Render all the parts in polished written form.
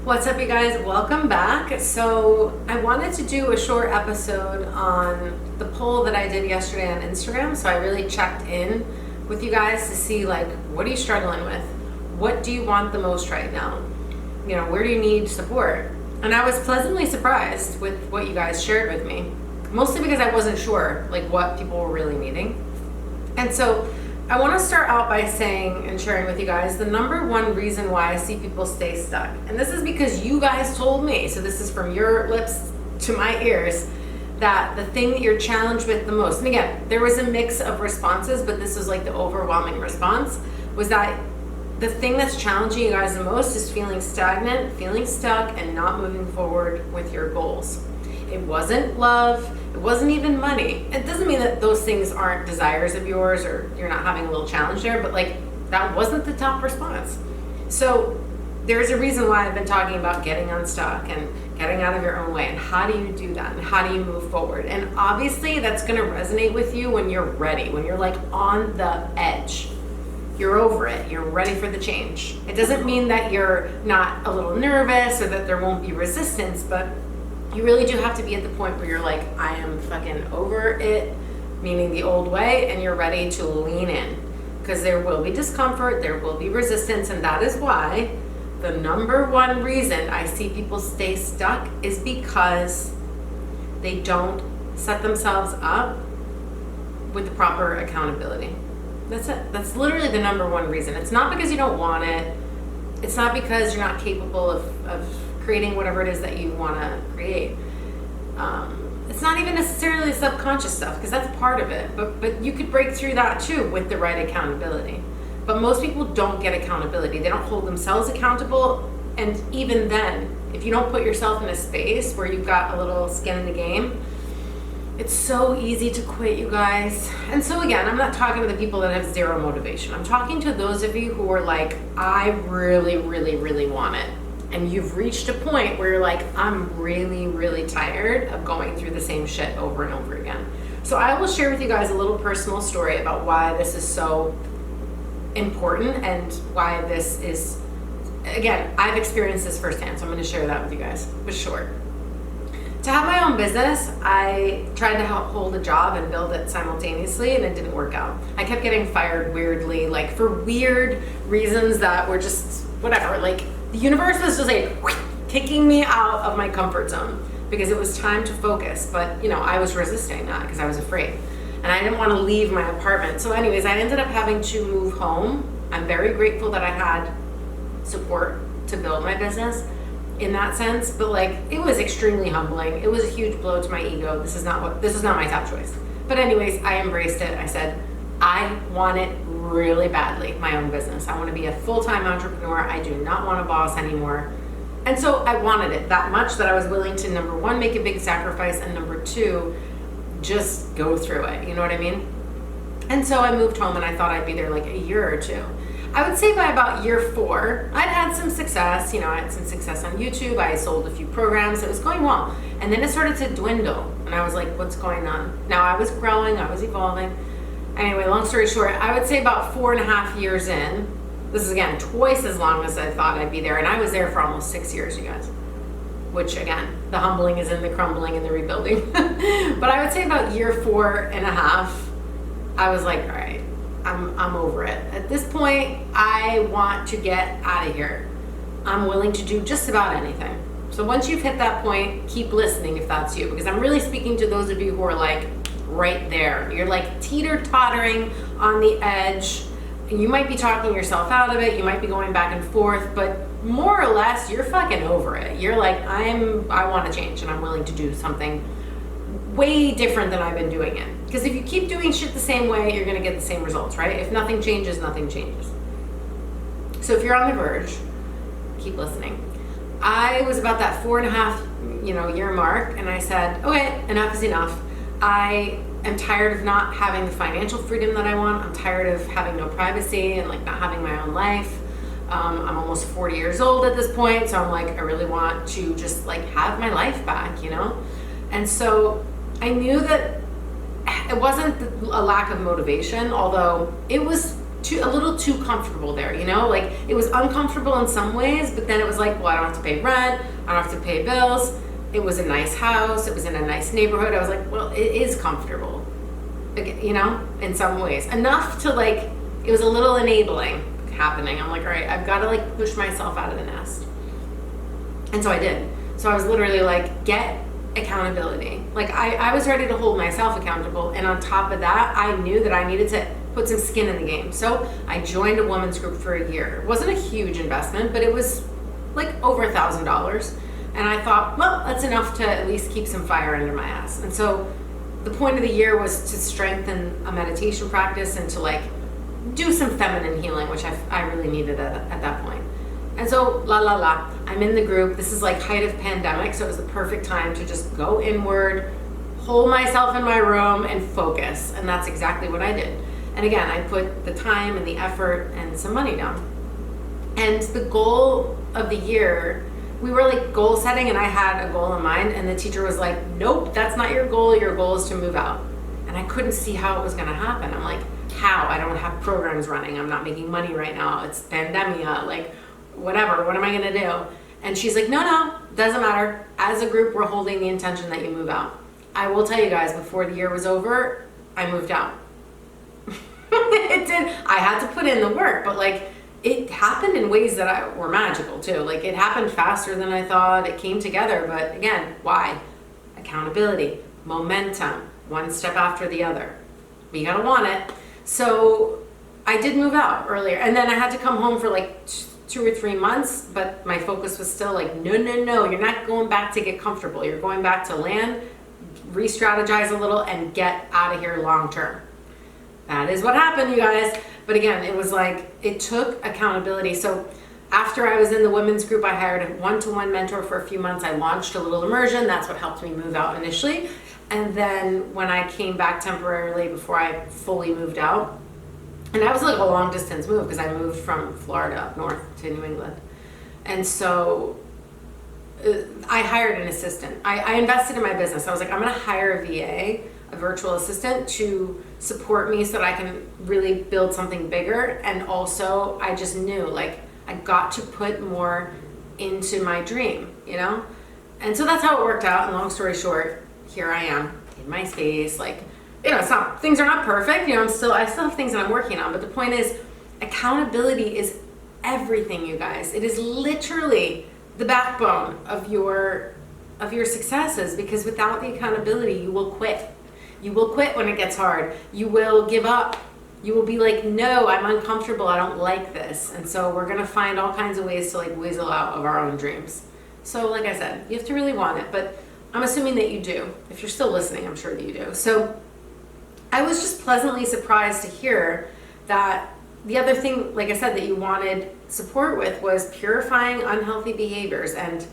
What's up, you guys? Welcome back. So I wanted to do a short episode on the poll that I did yesterday on Instagram. So I really checked in with you guys to see, like, what are you struggling with? What do you want the most right now? You know, where do you need support? And I was pleasantly surprised with what you guys shared with me, mostly because I wasn't sure like what people were really needing. And so I want to start out by saying and sharing with you guys the number one reason why I see people stay stuck. And this is because you guys told me, so this is from your lips to my ears, that the thing that you're challenged with the most, and again, there was a mix of responses, but this was like the overwhelming response, was that the thing that's challenging you guys the most is feeling stagnant, feeling stuck, and not moving forward with your goals. It wasn't love. It wasn't even money. It doesn't mean that those things aren't desires of yours or you're not having a little challenge there, but like that wasn't the top response. So there's a reason why I've been talking about getting unstuck and getting out of your own way, and how do you do that, and how do you move forward. And obviously that's going to resonate with you when you're ready, when you're like on the edge. You're over it. You're ready for the change. It doesn't mean that you're not a little nervous or that there won't be resistance, but you really do have to be at the point where you're like, I am fucking over it, meaning the old way, and you're ready to lean in. Because there will be discomfort, there will be resistance, and that is why the number one reason I see people stay stuck is because they don't set themselves up with the proper accountability. That's it. That's literally the number one reason. It's not because you don't want it. It's not because you're not capable of creating whatever it is that you want to create. It's not even necessarily subconscious stuff, because that's part of it, but you could break through that too with the right accountability. But most people don't get accountability. They don't hold themselves accountable, and even then, if you don't put yourself in a space where you've got a little skin in the game, it's so easy to quit, you guys. And so again, I'm not talking to the people that have zero motivation. I'm talking to those of you who are like, I really, really, really want it. And you've reached a point where you're like, I'm really, really tired of going through the same shit over and over again. So I will share with you guys a little personal story about why this is so important and why this is, again, I've experienced this firsthand, so I'm going to share that with you guys. But short. To have my own business, I tried to help hold a job and build it simultaneously, and it didn't work out. I kept getting fired weirdly, like for weird reasons that were just whatever, like the universe was just like kicking me out of my comfort zone because it was time to focus. But you know, I was resisting that because I was afraid, and I didn't want to leave my apartment. So anyways, I ended up having to move home. I'm very grateful that I had support to build my business in that sense, but like it was extremely humbling. It was a huge blow to my ego. This is not my top choice. But anyways, I embraced it. I said, I want it really badly, my own business. I want to be a full-time entrepreneur. I do not want a boss anymore. And so I wanted it that much that I was willing to, number one, make a big sacrifice, and number two, just go through it. You know what I mean? And so I moved home, and I thought I'd be there like a year or two. I would say by about year 4, I'd had some success. You know, I had some success on YouTube. I sold a few programs. It was going well. And then it started to dwindle. And I was like, what's going on? Now I was growing. I was evolving. Anyway, long story short, I would say about 4.5 years in, this is again twice as long as I thought I'd be there. And I was there for almost 6 years, you guys. Which again, the humbling is in the crumbling and the rebuilding. But I would say about year 4.5, I was like, all right, I'm over it. At this point, I want to get out of here. I'm willing to do just about anything. So once you've hit that point, keep listening if that's you, because I'm really speaking to those of you who are like right there. You're like teeter-tottering on the edge. And you might be talking yourself out of it. You might be going back and forth, but more or less, you're fucking over it. You're like, I want to change, and I'm willing to do something way different than I've been doing it. Because if you keep doing shit the same way, you're going to get the same results, right? If nothing changes, nothing changes. So if you're on the verge, keep listening. I was about that 4.5, year mark, and I said, okay, enough is enough. I am tired of not having the financial freedom that I want. I'm tired of having no privacy and like not having my own life. I'm almost 40 years old at this point, so I'm like, I really want to just like have my life back, And so I knew that it wasn't a lack of motivation, although it was a little too comfortable there, you know? Like, it was uncomfortable in some ways, but then it was like, well, I don't have to pay rent, I don't have to pay bills. It was a nice house, it was in a nice neighborhood. I was like, well, it is comfortable, you know, in some ways. Enough to like, it was a little enabling happening. I'm like, all right, I've got to like push myself out of the nest. And so I did. So I was literally like, get accountability. Like I was ready to hold myself accountable. And on top of that, I knew that I needed to put some skin in the game. So I joined a women's group for a year. It wasn't a huge investment, but it was like over $1,000. And I thought, well, that's enough to at least keep some fire under my ass. And so the point of the year was to strengthen a meditation practice and to like do some feminine healing, which I really needed at that point. And so I'm in the group. This is like height of pandemic, so it was the perfect time to just go inward, hold myself in my room and focus. And that's exactly what I did. And again, I put the time and the effort and some money down. And the goal of the year, we were like goal setting, and I had a goal in mind, and the teacher was like, nope, that's not your goal. Your goal is to move out. And I couldn't see how it was going to happen. I'm like, how? I don't have programs running. I'm not making money right now. It's pandemia, like whatever. What am I going to do? And she's like, no, doesn't matter. As a group, we're holding the intention that you move out. I will tell you guys, before the year was over, I moved out. It did. I had to put in the work, but like it happened in ways that were magical too. Like it happened faster than I thought. It came together, but again, why? Accountability, momentum, one step after the other. But you gotta want it. So I did move out earlier, and then I had to come home for like 2 or 3 months, but my focus was still like, no, you're not going back to get comfortable. You're going back to land, re-strategize a little, and get out of here long term. That is what happened, you guys. But again, it was like, it took accountability. So after I was in the women's group, I hired a one-to-one mentor for a few months. I launched a little immersion. That's what helped me move out initially. And then when I came back temporarily before I fully moved out, and that was like a long distance move because I moved from Florida up north to New England. And so I hired an assistant. I invested in my business. I was like, I'm going to hire a VA, a virtual assistant, to support me so that I can really build something bigger. And also I just knew like I got to put more into my dream, you know? And so that's how it worked out. And long story short, here I am in my space. Like, you know, things are not perfect, you know, I still have things that I'm working on, but the point is accountability is everything, you guys. It is literally the backbone of your successes, because without the accountability, you will quit. You will quit when it gets hard. You will give up. You will be like, no, I'm uncomfortable. I don't like this. And so we're going to find all kinds of ways to like weasel out of our own dreams. So like I said, you have to really want it, but I'm assuming that you do. If you're still listening, I'm sure that you do. So I was just pleasantly surprised to hear that the other thing, like I said, that you wanted support with was purifying unhealthy behaviors. And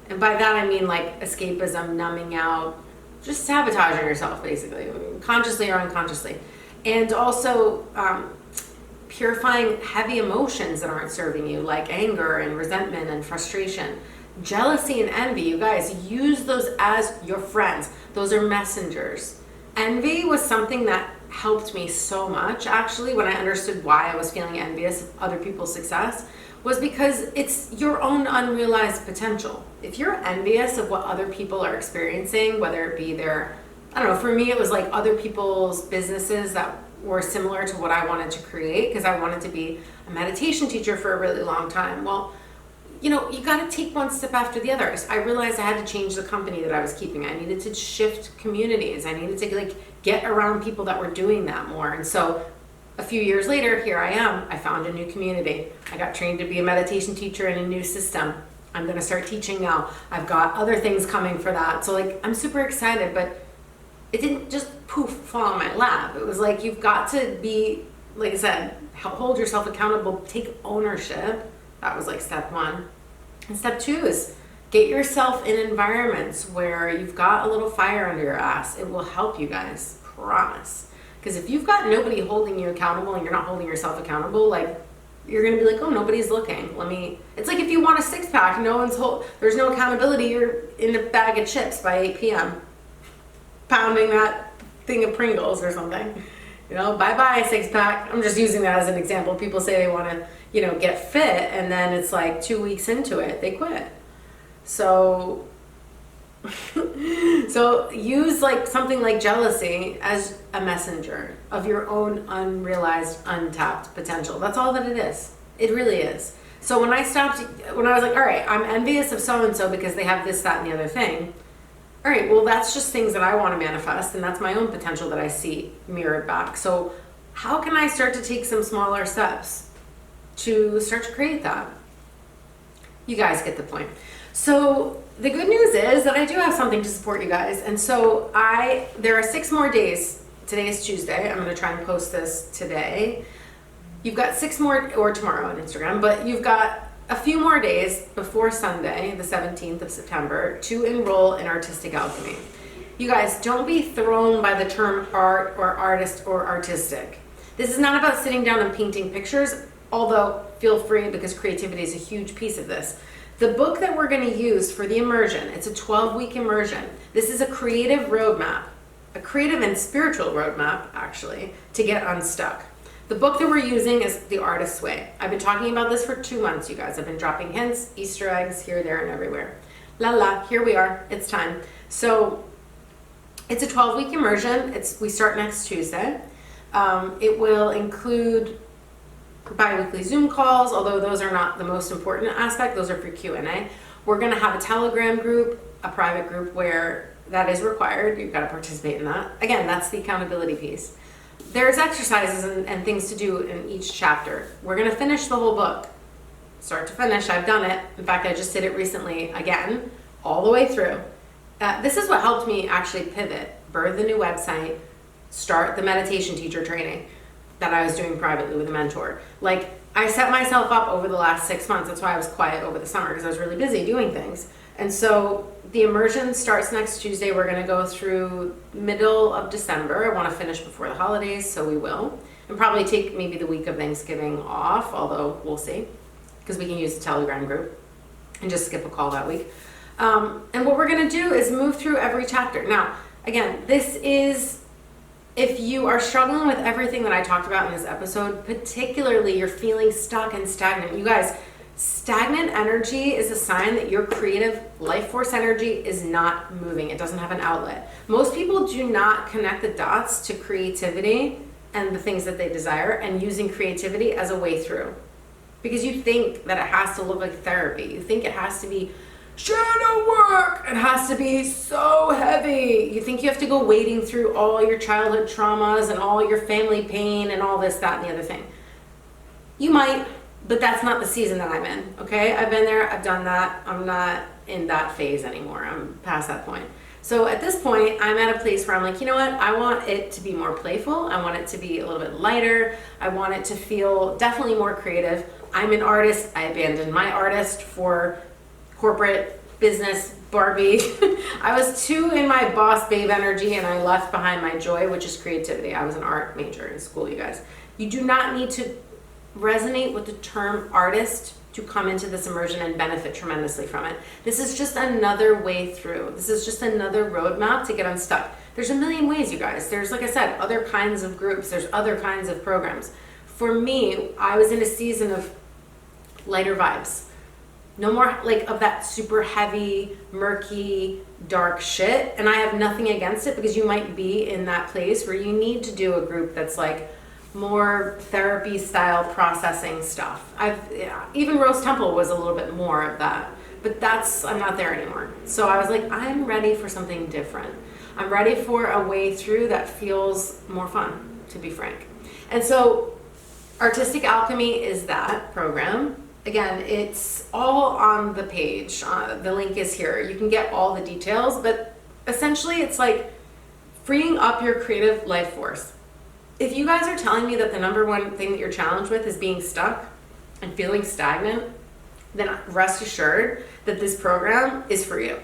by that, I mean like escapism, numbing out, just sabotaging yourself, basically, consciously or unconsciously. And also purifying heavy emotions that aren't serving you, like anger and resentment and frustration. Jealousy and envy, you guys, use those as your friends. Those are messengers. Envy was something that helped me so much, actually, when I understood why I was feeling envious of other people's success, was because it's your own unrealized potential. If you're envious of what other people are experiencing, whether it be I don't know, for me it was like other people's businesses that were similar to what I wanted to create, because I wanted to be a meditation teacher for a really long time. Well, you know, you got to take one step after the other. I realized I had to change the company that I was keeping. I needed to shift communities. I needed to like get around people that were doing that more. And so a few years later, here I am. I found a new community. I got trained to be a meditation teacher in a new system. I'm going to start teaching now. I've got other things coming for that. So like, I'm super excited, but it didn't just poof fall in my lap. It was like, you've got to be, like I said, hold yourself accountable, take ownership. That was like step one. And step two is get yourself in environments where you've got a little fire under your ass. It will help you guys, promise. Because if you've got nobody holding you accountable and you're not holding yourself accountable, like you're gonna be like, oh, nobody's looking. It's like if you want a 6-pack, there's no accountability. You're in a bag of chips by 8 p.m. pounding that thing of Pringles or something. Bye-bye six pack. I'm just using that as an example. People say they want to, get fit, and then it's like 2 weeks into it, they quit. So, so use like something like jealousy as a messenger of your own unrealized, untapped potential. That's all that it is. It really is. So when I was like, all right, I'm envious of so-and-so because they have this, that, and the other thing. All right, well, that's just things that I want to manifest, and that's my own potential that I see mirrored back. So how can I start to take some smaller steps to start to create that? You guys get the point. So the good news is that I do have something to support you guys. And so there are 6 more days. Today is Tuesday. I'm going to try and post this today. You've got 6 more, or tomorrow on Instagram, but you've got a few more days before Sunday, the 17th of September, to enroll in Artistic Alchemy. You guys, don't be thrown by the term art or artist or artistic. This is not about sitting down and painting pictures, although feel free, because creativity is a huge piece of this. The book that we're going to use for the immersion, it's a 12-week immersion. This is a creative roadmap, a creative and spiritual roadmap, actually, to get unstuck. The book that we're using is The Artist's Way. I've been talking about this for 2 months, you guys. I've been dropping hints, Easter eggs, here, there, and everywhere. Here we are. It's time. So it's a 12-week immersion. We start next Tuesday. It will include bi-weekly Zoom calls, although those are not the most important aspect. Those are for Q&A. We're going to have a Telegram group, a private group where that is required. You've got to participate in that. Again, that's the accountability piece. There's exercises and things to do in each chapter. We're going to finish the whole book, start to finish. I've done it. In fact, I just did it recently again, all the way through. This is what helped me actually pivot, birth the new website, start the meditation teacher training that I was doing privately with a mentor. Like, I set myself up over the last 6 months. That's why I was quiet over the summer, because I was really busy doing things. And so the immersion starts next Tuesday. We're going to go through middle of December. I want to finish before the holidays, so we will. And probably take maybe the week of Thanksgiving off, although we'll see, because we can use the Telegram group and just skip a call that week. And what we're going to do is move through every chapter. Now, again, this is, if you are struggling with everything that I talked about in this episode, particularly you're feeling stuck and stagnant. You guys, stagnant energy is a sign that your creative life force energy is not moving. It doesn't have an outlet. Most people do not connect the dots to creativity and the things that they desire, and using creativity as a way through. Because you think that it has to look like therapy. You think it has to be shadow work. It has to be so heavy. You think you have to go wading through all your childhood traumas and all your family pain and all this, that, and the other thing. You might, but that's not the season that I'm in, okay? I've been there, I've done that. I'm not in that phase anymore. I'm past that point. So at this point, I'm at a place where I'm like, you know what? I want it to be more playful. I want it to be a little bit lighter. I want it to feel definitely more creative. I'm an artist. I abandoned my artist for corporate business Barbie. I was too in my boss babe energy, and I left behind my joy, which is creativity. I was an art major in school, you guys. You do not need to resonate with the term artist to come into this immersion and benefit tremendously from it. This is just another way through. This is just another roadmap to get unstuck. There's a million ways, you guys. There's, like I said, other kinds of groups. There's other kinds of programs. For me, I was in a season of lighter vibes. No more like of that super heavy, murky, dark shit. And I have nothing against it, because you might be in that place where you need to do a group that's like more therapy style processing stuff. Even Rose Temple was a little bit more of that, but I'm not there anymore. So I was like, I'm ready for something different. I'm ready for a way through that feels more fun, to be frank. And so Artistic Alchemy is that program. Again, it's all on the page. The link is here. You can get all the details, but essentially it's like freeing up your creative life force. If you guys are telling me that the number one thing that you're challenged with is being stuck and feeling stagnant, then rest assured that this program is for you.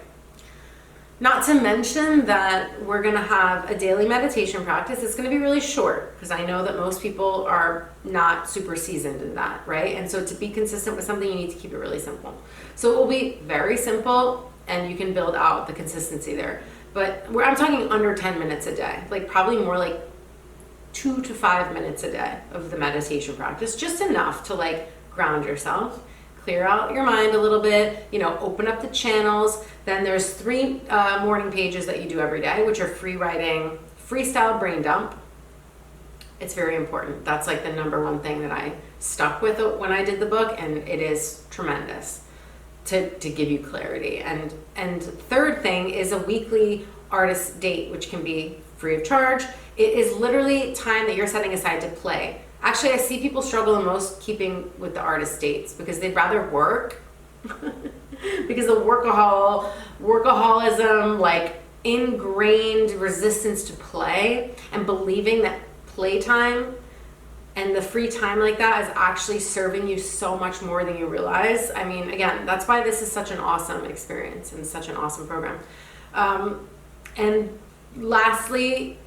Not to mention that we're going to have a daily meditation practice. It's going to be really short, because I know that most people are not super seasoned in that, right? And so to be consistent with something, you need to keep it really simple. So it will be very simple, and you can build out the consistency there. But I'm talking under 10 minutes a day, like probably more like 2 to 5 minutes a day of the meditation practice, just enough to like ground yourself, clear out your mind a little bit, you know, open up the channels. Then there's 3 morning pages that you do every day, which are free writing, freestyle brain dump. It's very important. That's like the number one thing that I stuck with when I did the book, and it is tremendous to give you clarity. And third thing is a weekly artist date, which can be free of charge. It is literally time that you're setting aside to play. Actually, I see people struggle the most keeping with the artist dates because they'd rather work because the workaholism, like ingrained resistance to play and believing that playtime and the free time like that is actually serving you so much more than you realize. I mean, again, that's why this is such an awesome experience and such an awesome program. And lastly,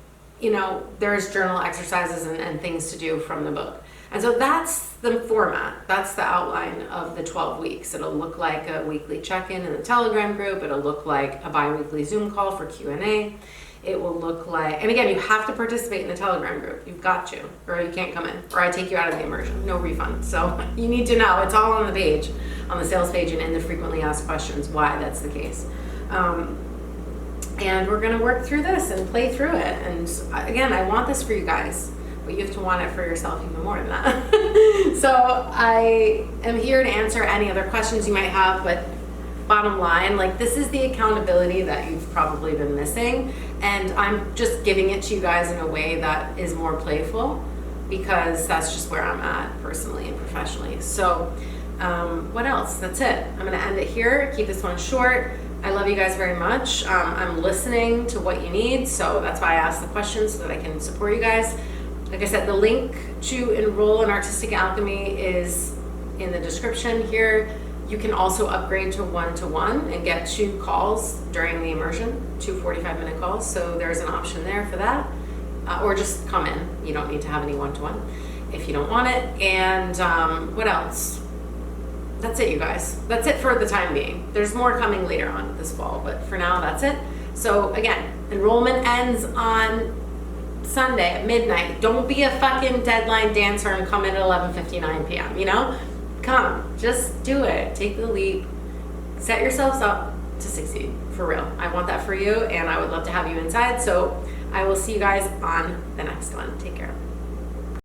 you know, there's journal exercises and things to do from the book. And so that's the format. That's the outline of the 12 weeks. It'll look like a weekly check-in in the Telegram group. It'll look like a bi-weekly Zoom call for Q&A. It will look like, and again, you have to participate in the Telegram group. You've got to, or you can't come in, or I take you out of the immersion. No refund. So you need to know. It's all on the page, on the sales page and in the frequently asked questions, why that's the case. And we're going to work through this and play through it. And again, I want this for you guys, but you have to want it for yourself even more than that. So I am here to answer any other questions you might have, but bottom line, like, this is the accountability that you've probably been missing. And I'm just giving it to you guys in a way that is more playful, because that's just where I'm at personally and professionally. So what else? That's it. I'm going to end it here. Keep this one short. I love you guys very much. I'm listening to what you need, so that's why I asked the questions, so that I can support you guys. Like I said, the link to enroll in Artistic Alchemy is in the description here. You can also upgrade to 1-to-1 and get 2 calls during the immersion, 2 45-minute calls. So there's an option there for that. Or just come in. You don't need to have any 1-to-1 if you don't want it. And what else? That's it, you guys. That's it for the time being. There's more coming later on this fall, but for now, that's it. So again, enrollment ends on Sunday at midnight. Don't be a fucking deadline dancer and come in at 11:59 p.m., you know? Come, just do it. Take the leap. Set yourselves up to succeed, for real. I want that for you, and I would love to have you inside. So I will see you guys on the next one. Take care.